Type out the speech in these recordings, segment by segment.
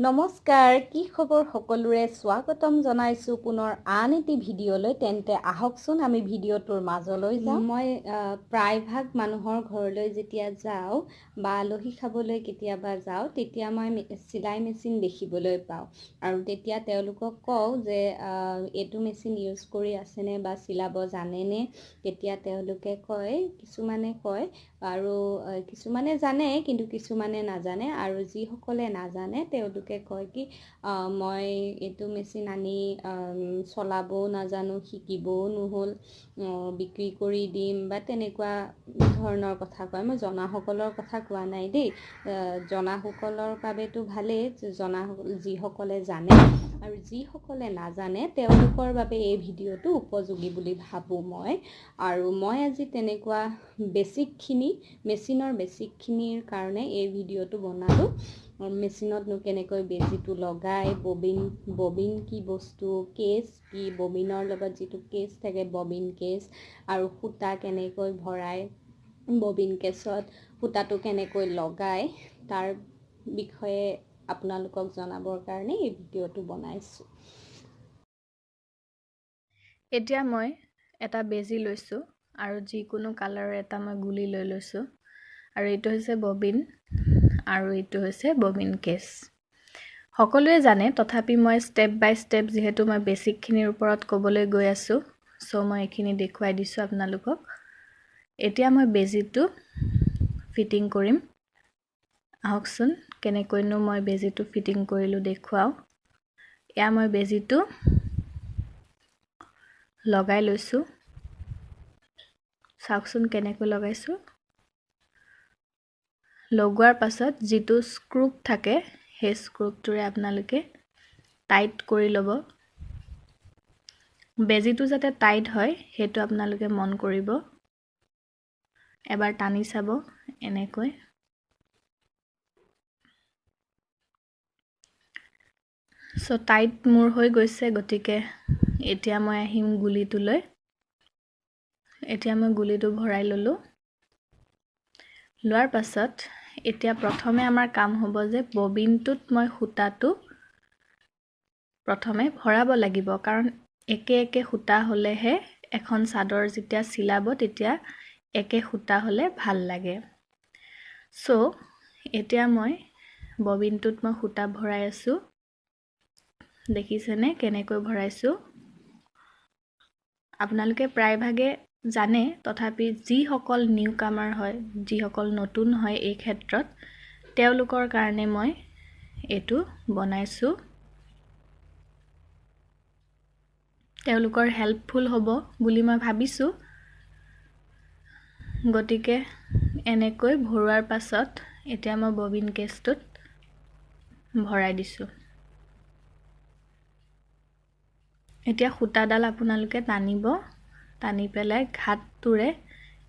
নমস্কাৰ কি খবৰ সকলোৰে স্বাগতম জনাইছো পুনৰ আন এটি ভিডিঅলৈ তেন্তে আহকচোন আমি ভিডিঅটোৰ মাজলৈ যাওঁ মই প্ৰায়ভাগ মানুহৰ ঘৰলৈ যেতিয়া যাওঁ বা আলহী খাবলৈ কেতিয়াবা যাওঁ তেতিয়া মই চিলাই মেচিন দেখিবলৈ পাওঁ আৰু তেতিয়া তেওঁলোকক কওঁ যে এইটো মেচিন ইউজ কৰি আছেনে বা চিলাব জানেনে তেতিয়া তেওঁলোকে কয় কিছুমানে কয় আৰু কিছুমানে জানে কিন্তু কিছুমানে নাজানে আৰু যিসকলে নাজানে তেওঁলোকে কয় কি মই এইটো মেচিন আনি চলাবও নাজানো শিকিবও নহ'ল বিক্ৰী কৰি দিম বা তেনেকুৱা ধৰণৰ কথা কয় মই জনাসকলৰ কথা কোৱা নাই দেই জনাসকলৰ বাবেতো ভালেই যিসকলে জানে আৰু যিসকলে নাজানে তেওঁলোকৰ বাবে এই ভিডিঅ'টো উপযোগী বুলি ভাবোঁ মই আৰু মই আজি তেনেকুৱা মেচিনৰ বেছিকখিনিৰ কাৰণে এই ভিডিঅ'টো বনালোঁ মেচিনতনো কেনেকৈ বেজিটো লগাই ববিন কি বস্তু কেছ কি ববিনৰ লগত যিটো কেছ থাকে ববিন কেছ আৰু সূতা কেনেকৈ ভৰাই ববিন কেছত সূতাটো কেনেকৈ লগাই তাৰ বিষয়ে আপোনালোকক জনাবৰ কাৰণে এই ভিডিঅ'টো বনাইছোঁ। এতিয়া মই এটা বেজি লৈছোঁ আৰু যিকোনো কালাৰৰ এটা মই গুলি লৈ লৈছোঁ আৰু এইটো হৈছে ববিন আৰু এইটো হৈছে ববিন কেছ। সকলোৱে জানে তথাপি মই ষ্টেপ বাই ষ্টেপ যিহেতু মই বেছিকখিনিৰ ওপৰত ক'বলৈ গৈ আছোঁ চ' মই এইখিনি দেখুৱাই দিছোঁ আপোনালোকক। এতিয়া মই বেজিটো ফিটিং কৰিম। আহকচোন কেনেকৈনো মই বেজিটো ফিটিং কৰিলোঁ দেখুৱাওঁ। এয়া মই বেজিটো লগাই লৈছোঁ, চাওকচোন কেনেকৈ লগাইছোঁ। লগোৱাৰ পাছত যিটো স্ক্ৰুপ থাকে সেই স্ক্ৰুপটোৰে আপোনালোকে টাইট কৰি ল'ব। বেজিটো যাতে টাইট হয় সেইটো আপোনালোকে মন কৰিব। এবাৰ টানি চাব এনেকৈ। চ' টাইট মোৰ হৈ গৈছে, গতিকে এতিয়া মই আহিম গুলিটোলৈ। এতিয়া মই গুলিটো ভৰাই ল'লোঁ। লোৱাৰ পাছত এতিয়া প্ৰথমে আমাৰ কাম হ'ব যে ববিনটোত মই সূতাটো প্ৰথমে ভৰাব লাগিব, কাৰণ একে একে সূতা হ'লেহে এখন চাদৰ যেতিয়া চিলাব তেতিয়া একে সূতা হ'লে ভাল লাগে। চ' এতিয়া মই ববিনটোত মই সূতা ভৰাই আছোঁ। দেখিছেনে কেনেকৈ ভৰাইছোঁ? আপোনালোকে প্ৰায়ভাগে জানে তথাপি যিসকল নিউ কামাৰ হয়, যিসকল নতুন হয় এই ক্ষেত্ৰত তেওঁলোকৰ কাৰণে মই এইটো বনাইছোঁ। তেওঁলোকৰ হেল্পফুল হ'ব বুলি মই ভাবিছোঁ। গতিকে এনেকৈ ভৰোৱাৰ পাছত এতিয়া মই ববিন কেছটোত ভৰাই দিছোঁ। এতিয়া সূতাডাল আপোনালোকে টানিব, টানি পেলাই ঘাটটোৰে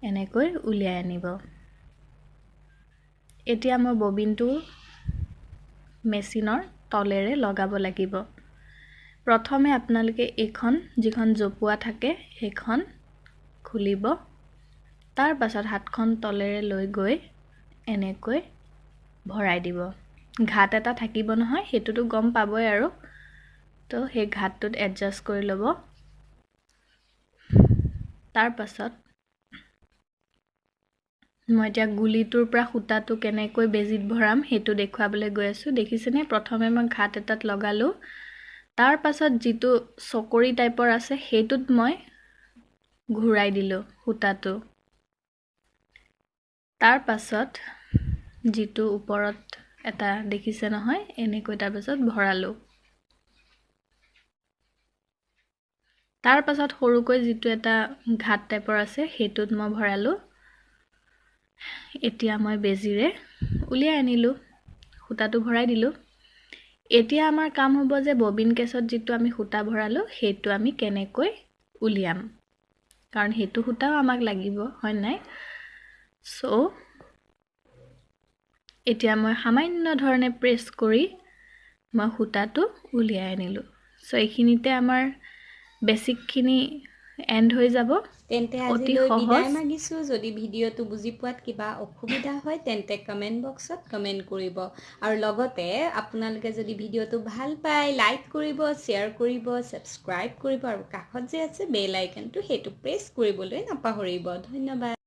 এনেকৈ উলিয়াই আনিব। এতিয়া মই ববিনটো মেচিনৰ তলেৰে লগাব লাগিব। প্ৰথমে আপোনালোকে যিখন জপোৱা থাকে সেইখন খুলিব। তাৰ পাছত হাতখন তলেৰে লৈ গৈ এনেকৈ ভৰাই দিব। ঘাট এটা থাকিব নহয়, সেইটোতো গম পাবই আৰু। তো সেই ঘাটটোত এডজাষ্ট কৰি ল'ব। তাৰ পাছত মই এতিয়া গুলিটোৰ পৰা সূতাটো কেনেকৈ বেজিত ভৰাম সেইটো দেখুৱাবলৈ গৈ আছোঁ। দেখিছেনে প্ৰথমে মই ঘাট এটাত লগালোঁ। তাৰ পাছত যিটো চকৰি টাইপৰ আছে সেইটোত মই ঘূৰাই দিলোঁ সূতাটো। তাৰ পাছত যিটো ওপৰত এটা দেখিছে নহয় এনেকৈ তাৰ পাছত ভৰালোঁ। তাৰ পাছত সৰুকৈ যিটো এটা ঘাট টাইপৰ আছে সেইটোত মই ভৰালোঁ। এতিয়া মই বেজিৰে উলিয়াই আনিলোঁ, সূতাটো ভৰাই দিলোঁ। এতিয়া আমাৰ কাম হ'ব যে ববিন কেছত যিটো আমি সূতা ভৰালোঁ সেইটো আমি কেনেকৈ উলিয়াম, কাৰণ সেইটো সূতাও আমাক লাগিব হয় নাই। চ' এতিয়া মই সামান্য ধৰণে প্ৰেছ কৰি মই সূতাটো উলিয়াই আনিলোঁ। চ' এইখিনিতে আমাৰ বেছিকখিনি এণ্ড হৈ যাব। তেন্তে অতি আজিলৈ সহজ। বিদায় মাগিছোঁ। যদি ভিডিঅ'টো বুজি পোৱাত কিবা অসুবিধা হয় তেন্তে কমেণ্ট বক্সত কমেণ্ট কৰিব। আৰু লগতে আপোনালোকে যদি ভিডিঅ'টো ভাল পায় লাইক কৰিব, শ্বেয়াৰ কৰিব, ছাবস্ক্ৰাইব কৰিব আৰু কাষত যে আছে বেল আইকনটো সেইটো প্ৰেছ কৰিবলৈ নাপাহৰিব। ধন্যবাদ।